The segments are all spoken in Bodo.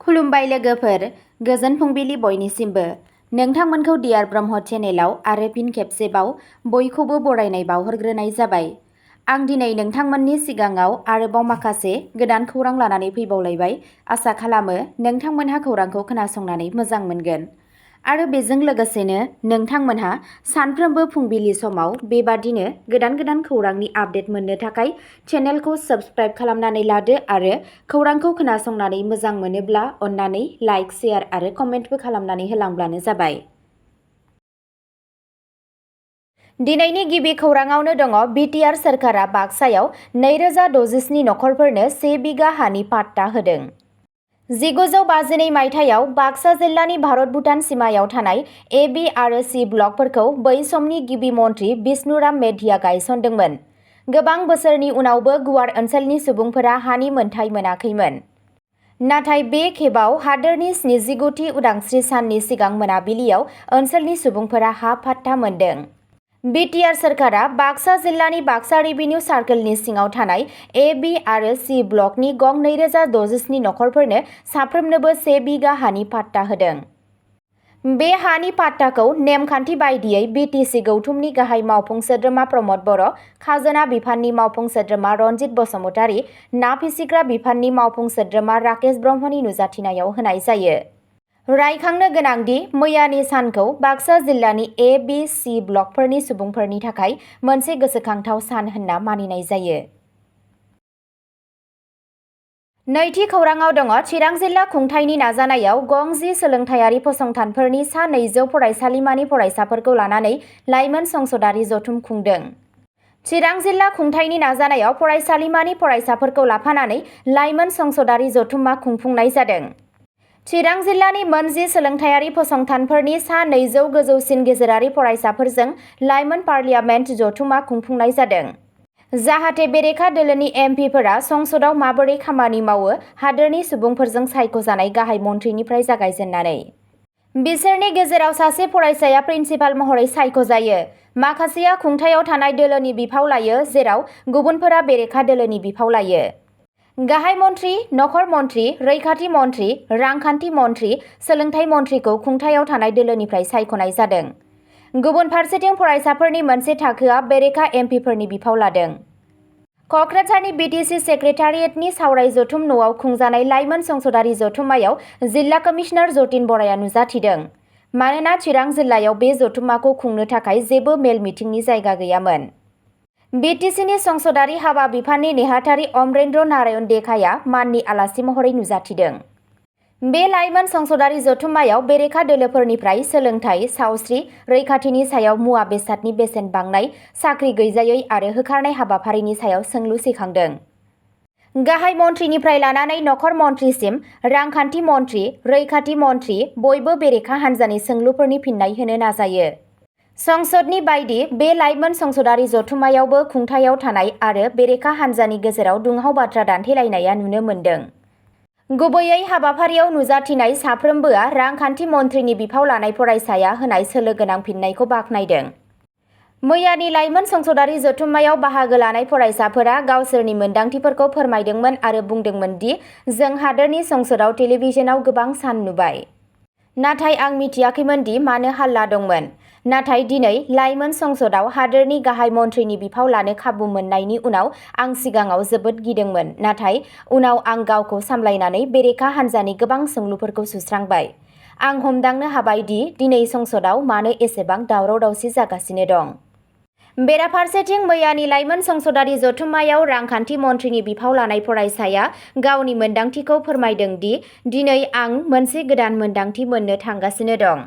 खुलुमबाय लोगोफोर, गोजोन फुंबिलि बयनिसिमबो। नोंथांमोनखौ डियार ब्रह्म चेनेलाव आरो फिन खेबसेबाव बयखौबो बरायनाय बावहरग्रोनाय जाबाय। आं दिनै नोंथांमोननि सिगाङाव आरोबाव माखासे गोदान खौरां लानानै फैबावलायबाय। आसा खालामो नोंथांमोनहा खौरांखौ खोनासंनानै मोजां मोनगोन। आरो बेजों लोगोसेनो नोंथांमोनहा सानफ्रोमबो फुंबिलि समाव बेबादिनो गोदान खौरांनि आपडेट मोननो थाखाय चेनेलखौ साबस्क्राइब खालामनानै लादो आरो खौरांखौ खोनासंनानै मोजां मोनोब्ला अन्नानै लाइक, शेयार आरो कमेन्टबो खालामनानै होलांब्लानो जाबाय। दिनैनि गिबि खौराङावनो दङ बिटिआर सोरखारा बाक्सायाव 2067 नखरफोरनो 1 बिघा हानि पाट्टा होदों। 1952 मायथाइयाव बाक्सा जिल्लानि भारत-भुटान सिमायाव थानाय ए, बि आरो सि ब्लकफोरखौ बै समनि गिबि मन्त्रि बिष्णुराम मेधिया गायसनदोंमोन। गोबां बोसोरनि उनावबो गुवार ओनसोलनि सुबुंफोरा हानि मोनथाय मोनाखैमोन। नाथाय बे खेबाव हादोरनि 79थि उदांस्रि साननि सिगां मोनाबिलियाव ओनसोलनि सुबुंफोरा हा पाट्टा मोनदों। बिटिआर सोरखारा बाक्सा जिल्लानि बाक्सा रेभिनिउ सार्कलनि सिङाव थानाय ए, बि आरो सि ब्लकनि गं 2067 नखरफोरनो साफ्रोमनोबो 1 बिघा हानि पाट्टा होदों। बे हानि पाट्टाखौ नेमखान्थि बायदियै बिटिसि गौथुमनि गाहाय मावफुं सोद्रोमा प्रमद बर', खाजोना बिफाननि मावफुं सोद्रोमा रनजित बसुमतारी, ना फिसिग्रा बिफाननि मावफुं सोद्रोमा राकेश ब्रह्मनि नुजाथिनायाव होनाय जायो। रायखांनो गोनांदि मैयानि सानखौ बाक्सा जिल्लानि ए, बि, सि ब्लकफोरनि सुबुंफोरनि थाखाय मोनसे गोसोखांथाव सान होनना मानिनाय जायो। नैथि खौराङाव दङ चिरां जिल्ला खुंथायनि नाजानायाव गं 10 सोलोंथायारि फसंथानफोरनि सा 200 फरायसालिमानि फरायसाफोरखौ लानानै लाइमोन संसदारि जथुम खुंदों। चिरां जिल्ला खुंथायनि नाजानायाव फरायसालिमानि फरायसाफोरखौ लाफानानै लाइमोन संसदारि जथुमा खुंफुंनाय जादों। चिरां जिल्लानि मोन 10 सोलोंथायारि फसंथानफोरनि सा 200 गोजौसिन गेजेरारि फरायसाफोरजों लाइमोन पार्लियामेन्ट जथुमा खुंफुंनाय जादों। जाहाथे बेरेखा दोलोनि एमपिफोरा संसदाव माबोरै खामानि मावो, हादोरनि सुबुंफोरजों सायख'जानाय गाहाय मन्थ्रिनिफ्राय जागायजेननानै बिसोरनि गेजेराव सासे फरायसाया प्रिन्सिपाल महरै सायख'जायो। माखासेया खुंथायाव थानाय दोलोनि बिफाव लायो, जेराव गुबुनफोरा बेरेखा दोलोनि बिफाव लायो। गाहाय मन्थ्रि, नखर मन्थ्रि, रैखाथि मन्थ्रि, रांखान्थि मन्थ्रि, सोलोंथाइ मन्थ्रिखौ खुंथायाव थानाय दोलोनिफ्राय सायख'नाय जादों। गुबुन फारसेथिं फरायसाफोरनि मोनसे थाखोआ बेरेखा एमपिफोरनि बिफाव लादों। कक्राझारनि बिटिसि सेक्रेटारियेटनि सावराय जथुम न'आव खुंजानाय लाइमोन संसदारि जथुम्मायाव जिल्ला कमिशनार जतिन बराया नुजाथिदों। मानोना चिरां जिल्लायाव बे जथुम्माखौ खुंनो थाखाय जेबो मेल मिटिंनि जायगा गैयामोन। बिटिसिनि संसदारि हाबा बिफाननि नेहाथारि अमरेन्द्र नारायण देकाया माननि आलासि महरै नुजाथिदों। बे लाइमोन संसदारि जथुम्मायाव बेरेखा दोलोफोरनिफ्राय सोलोंथाइ, सावस्रि, रैखाथिनि सायाव मुवा बेसादनि बेसेन बांनाय, साख्रि गैजायै आरो होखारनाय हाबाफारिनि सायाव सोंलु सिखांदों। गाहाय मन्थ्रिनिफ्राय लानानै नखर मन्थ्रिसिम, रांखान्थि मन्थ्रि, रैखाथि मन्थ्रि बयबो बेरेखा हान्जानि सोंलुफोरनि फिन्नाय होनो नाजायो। संसदनि बायदि बे लाइमोन संसदारि जथुम्मायावबो खुंथायाव थानाय आरो बेरेखा हान्जानि गेजेराव दुंहाव बाथ्रा दान्थेलायनाया नुनो मोन्दों। गुबैयै हाबाफारियाव नुजाथिनाय साफ्रोमबोआ रांखान्थि मन्थ्रिनि बिफाव लानाय फरायसाया होनाय सोलो गोनां फिन्नायखौ बाख्नायदों। मैयानि लाइमोन संसदारि जथुम्मायाव बाहागो लानाय फरायसाफोरा गावसोरनि मोन्दांथिफोरखौ फोरमायदोंमोन आरो बुंदोंमोन दि जों हादोरनि संसदाव टेलिभिजनाव गोबां सान नुबाय। नाथाय आं मिथियाखैमोन दि मानो हाल्ला दंमोन। नाथाय दिनै लाइमोन संसदाव हादोरनि गाहाय मन्थ्रिनि बिफाव लानो खाबु मोननायनि उनाव आं सिगाङाव जोबोद गिदोंमोन, नाथाय उनाव आं गावखौ सामलायनानै बेरेखा हान्जानि गोबां सोंलुफोरखौ सुस्रांबाय। आं हमदांनो हाबाय दि दिनै संसदाव मानो एसेबां दावराव-दावसि जागासिनो दं। बेराफारसेथिं मैयानि लाइमोन संसदारि जथुम्मायाव रांखान्थि मन्थ्रिनि बिफाव लानाय फरायसाया गावनि मोन्दांथिखौ फोरमायदों दि दिनै आं मोनसे गोदान मोन्दांथि मोननो थांगासिनो दं।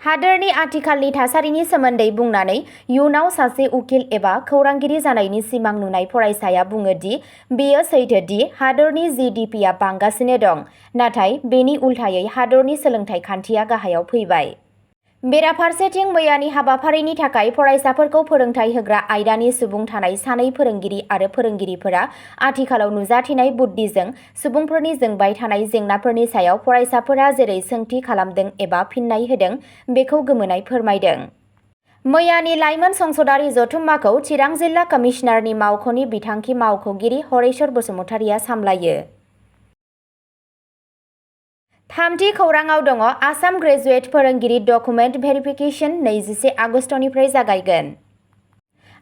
हादोरनि आथिखालनि थासारिनि सोमोन्दै बुंनानै इयुनाव सासे उकिल एबा खौरांगिरि जानायनि सिमां नुनाय फरायसाया बुङो दि बेयो सैथो दि हादोरनि जिडिपिआ बांगासिनो दं, नाथाय बेनि उल्थायै हादोरनि सोलोंथाइ खान्थिया गाहायाव फैबाय। बेराफारसेथिं मैयानि हाबाफारिनि थाखाय फरायसाफोरखौ फोरोंथाय होग्रा आयदानि सुबुं थानाय सानै फोरोंगिरि आरो फोरोंगिरिफोरा आथिखालाव नुजाथिनाय बुद्धिजों सुबुंफोरनि जोंबाय थानाय जेंनाफोरनि सायाव फरायसाफोरा जेरै सोंथि खालामदों एबा फिन्नाय होदों बेखौ गोमोनाय फोरमायदों। मैयानि लाइमोन संसदारि जथुम्माखौ चिरां जिल्ला कमिशनारनि मावख'नि बिथांखि मावख'गिरि हरेश्वर बसुमतारीया सामलायो। थामथि खौराङाव दङ आसाम ग्रेजुवेट फोरोंगिरि डकुमेन्ट भेरिफिकेसन 21 आगस्टनिफ्राय जागायगोन।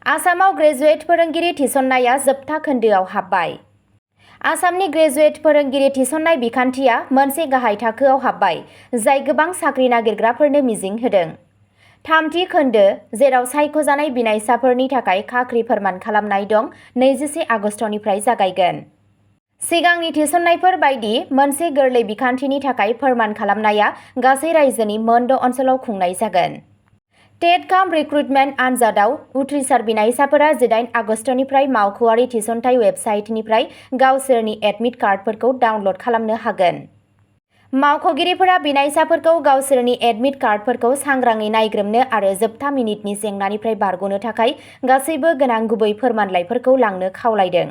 आसामाव ग्रेजुवेट फोरोंगिरि थिसननाया जोबथा खोन्दोआव हाबबाय। आसामनि ग्रेजुवेट फोरोंगिरि थिसननाय बिखान्थिया मोनसे गाहाय थाखोआव हाबबाय, जाय गोबां साख्रि नागिरग्राफोरनो मिजिं होदों। थामथि खोन्दो, जेराव सायख'जानाय बिनायसाफोरनि थाखाय खाख्रि फोरमान खालामनाय दं, 21 आगस्टनिफ्राय जागायगोन। सिगांनि थिसननायफोर बायदि मोनसे गोरलै बिखान्थिनि थाखाय फोरमान खालामनाया गासै रायजोनि मोन 6 ओनसोलाव खुंनाय जागोन। टेट काम रिक्रुटमेन्ट आनजादाव उथ्रिसार बिनायसाफोरा 18 आगस्टनिफ्राय मावख'आरि थिसनथाय वेबसाइटनिफ्राय गावसोरनि एडमिट कार्डफोरखौ डाउनल'ड खालामनो हागोन। मावख'गिरिफोरा बिनायसाफोरखौ गावसोरनि एडमिट कार्डफोरखौ सांग्राङै नायग्रोमनो आरो जोबथा मिनिटनि जेंनानिफ्राय बारग'नो थाखाय गासैबो गोनां गुबै फोरमानलाइफोरखौ लांनो खावलायदों।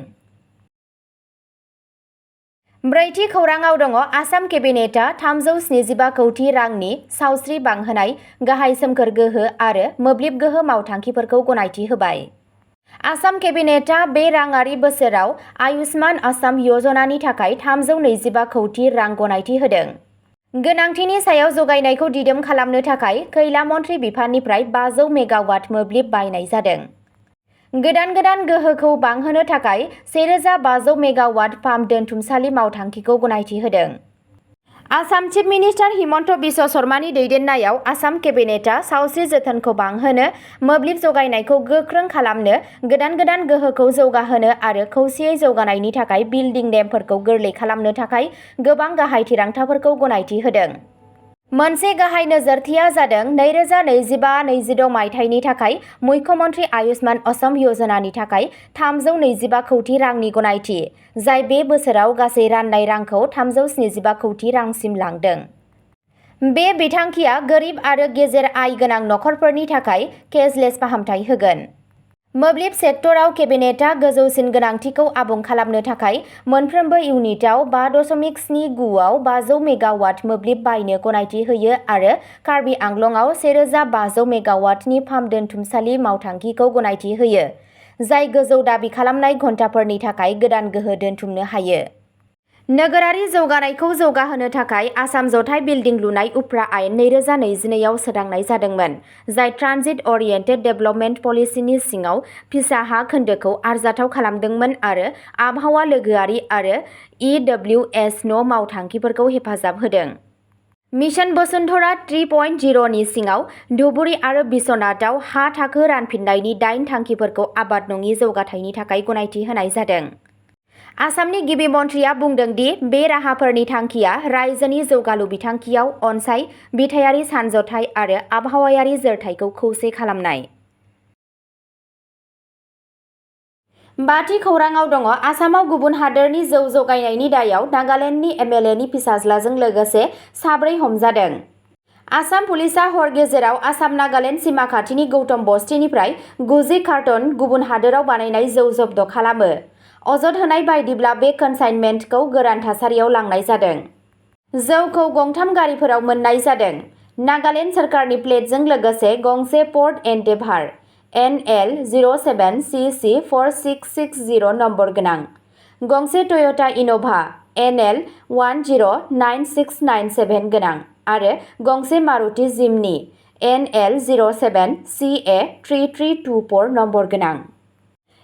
ब्रैथि खौराङाव दङ आसाम केबिनेटआ 375 कौटि रांनि सावस्रि बांहोनाय, गाहाय सोमखोर गोहो आरो मोब्लिब गोहो मावथांखिफोरखौ गनायथि होबाय। आसाम केबिनेटआ बे राङारि बोसोराव आयुष्मान आसाम यजनानि थाखाय 325 कौटि रां गनायथि होदों। गोनांथिनि सायाव जगायनायखौ दिदोम खालामनो थाखाय खैला मन्थ्रि बिफाननिफ्राय 500 मेगावाट मोब्लिब बायनाय जादों। गोदान गोहोखौ बांहोनो थाखाय 1500 मेगावाट पाम्प दोनथुमसालि मावथांखिखौ गनायथि होदों। आसाम चिफ मिनिस्टार हिमन्त बिश्व शर्मानि दैदेननायाव आसाम केबिनेटआ सावस्रि जोथोनखौ बांहोनो, मोब्लिब जगायनायखौ गोख्रों खालामनो, गोदान गोहोखौ जौगाहोनो आरो खौसेयै जौगानायनि थाखाय बिल्डिं नेमफोरखौ गोरलै खालामनो थाखाय गोबां गाहाय थिरांथाफोरखौ गनायथि होदों। मोनसे गाहाय नोजोरथिया जादों 2025-26 मायथाइनि थाखाय मुख्यमन्त्रि आयुष्मान असम यजनानि थाखाय 325 कौटि रांनि गनायथि, जाय बे बोसोराव गासै राननाय रांखौ 375 कौटि रांसिम लांदों। बे बिथांखिया गोरिब आरो गेजेर आय गोनां नखरफोरनि थाखाय केसलेस फाहामथाय होगोन। मोब्लिब सेक्टराव केबिनेटआ गोजौसिन गोनांथिखौ आबुं खालामनो थाखाय मोनफ्रोमबो इउनिटआव 5.79 आव 500 मेगावाट मोब्लिब बायनो गनायथि होयो आरो कार्बि आंलंआव 1500 मेगावाटनि पाम्प दोनथुमसालि मावथांखिखौ गनायथि होयो, जाय गोजौ दाबि खालामनाय घन्टाफोरनि थाखाय गोदान गोहो दोनथुमनो हायो। नोगोरारि जौगानायखौ जौगाहोनो थाखाय आसाम जथाय बिल्डिं लुनाय उफ्रा आयेन 2022 आव सोदांनाय जादोंमोन, जाय ट्रान्जिट अरियेन्टेड डेभेलपमेन्ट पलिसिनि सिङाव फिसा हा खोन्दोखौ आरजाथाव खालामदोंमोन आरो आबहावा लोगोआरि आरो EWS न' मावथांखिफोरखौ हेफाजाब होदों। मिशन बसुन्धरा 3.0 नि सिङाव धुबुरी आरो बिश्वनाथआव हा थाखो रानफिननायनि 8 थांखिफोरखौ आबाद नङि जौगाथायनि थाखाय गनायथि होनाय जादों। आसामनि गिबि मन्थ्रिया बुंदों दि बे राहाफोरनि थांखिया रायजोनि जौगालु बिथांखियाव अनसाय, बिथायारि सानज'थाय आरो आबहावायारि जोरथायखौ खौसे खालामनाय। बाथि खौराङाव दङ आसामाव गुबुन हादोरनि जौ जगायनायनि दायाव नागालेन्डनि MLAनि फिसाज्लाजों लोगोसे 4 हमजादों। आसाम पुलिसआ हर गेजेराव आसाम-नागालेन्ड सीमा खाथिनि गौतम बस्तीनिफ्राय 90 कार्टन गुबुन हादोराव बानायनाय जौ जब्द खालामो। अजद होनाय बायदिब्ला बे कनसाइनमेन्टखौ गोरान थासारियाव लांनाय जादों। जौखौ गंथाम गारिफोराव मोन्नाय जादों। नागालेन्ड सोरखारनि प्लेटजों लोगोसे गंसे port Endeavour NL 07CC 4660 number गोनां, गंसे टय'टा इन'भा NL 109697 गोनां आरो गंसे मारुति जिमनी NL 07CA 3324 नम्बर गोनां।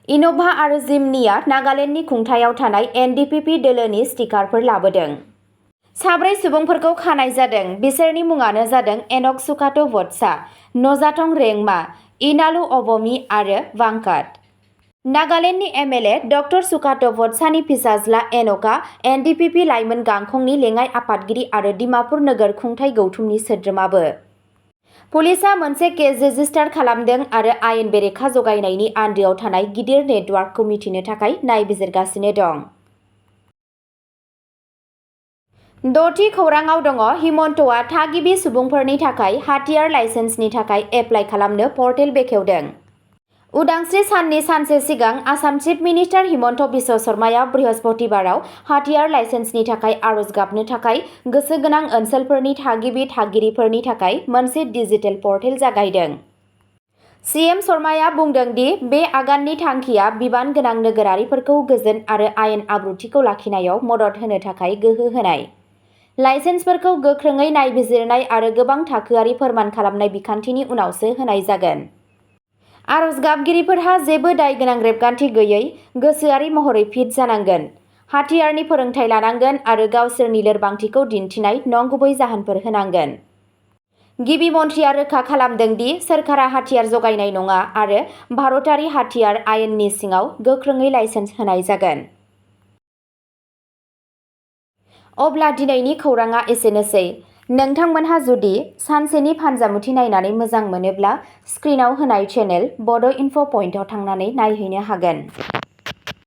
इन'भा आरो जिमनीआ नागालेन्डनि खुंथायाव थानाय NDPP दोलोनि स्टिकारफोर लाबोदों। 4 सुबुंफोरखौ खानाय जादों। बिसोरनि मुङानो जादों एनक सुकाट' वत्सा, नजाथं रेंमा, इनालु अबमी आरो वांकाट। नागालेन्डनि MLA डक्टर सुकाट' वत्सानि फिसाज्ला एनकआ NDPP लाइमोन गांखंनि लेङाइ आफादगिरि आरो डिमापुर नोगोर खुंथाय गौथुमनि सोद्रोमाबो। पुलिसआ मोनसे केस रेजिस्टार खालामदों आरो आयेन बेरेखा जगायनायनि आन्दोआव थानाय गिदिर नेटवार्कखौ मिथिनो थाखाय नायबिजिरगासिनो दं। 6थि खौराङाव दङ हिमन्तआ थागिबि सुबुंफोरनि थाखाय हाथियार लाइसेन्सनि थाखाय एप्लाइ खालामनो पर्टेल बेखेवदों। उदांस्रि साननि सानसे सिगां आसाम चिफ मिनिस्टार हिमन्त बिश्व शर्माया बृहस्पतिबाराव हाथियार लाइसेन्सनि थाखाय आर'ज गाबनो थाखाय गोसो गोनां ओनसोलफोरनि थागिरिफोरनि थाखाय मोनसे डिजिटेल पर्टेल जागायदों। CM शर्माया बुंदों दि बे आगाननि थांखिया बिबान गोनां नोगोरारिफोरखौ गोजोन आरो आयेन आब्रुथिखौ लाखिनायाव मदद होनो थाखाय गोहो होनाय। लाइसेन्सफोरखौ गोख्रोङै नायबिजिरनाय आरो गोबां थाखोआरि फोरमान खालामनाय बिखान्थिनि उनावसो होनाय जागोन। आर'ज गाबगिरिफोरहा जेबो दाय गोनां रेबगान्थि गैयै, गोसोआरि महरै फिट जानांगोन, हाथियारनि फोरोंथाय लानांगोन आरो गावसोरनि लोरबांथिखौ दिन्थिनाय नंगुबै जाहोनफोर होनांगोन। गिबि मन्थ्रिया रोखा खालामदों दि सोरखारा हाथियार जगायनाय नङा आरो भारतारि हाथियार आयेननि सिङाव गोख्रोङै लाइसेन्स होनाय जागोन। अब्ला दिनैनि खौरांआ एसेनोसै। नोंथांमोनहा जुदि सानसेनि फानजामुथि नायनानै मोजां मोनोब्ला स्क्रिनआव होनाय चेनेल बड' इनफ' पइन्टआव थांनानै नायहैनो हागोन।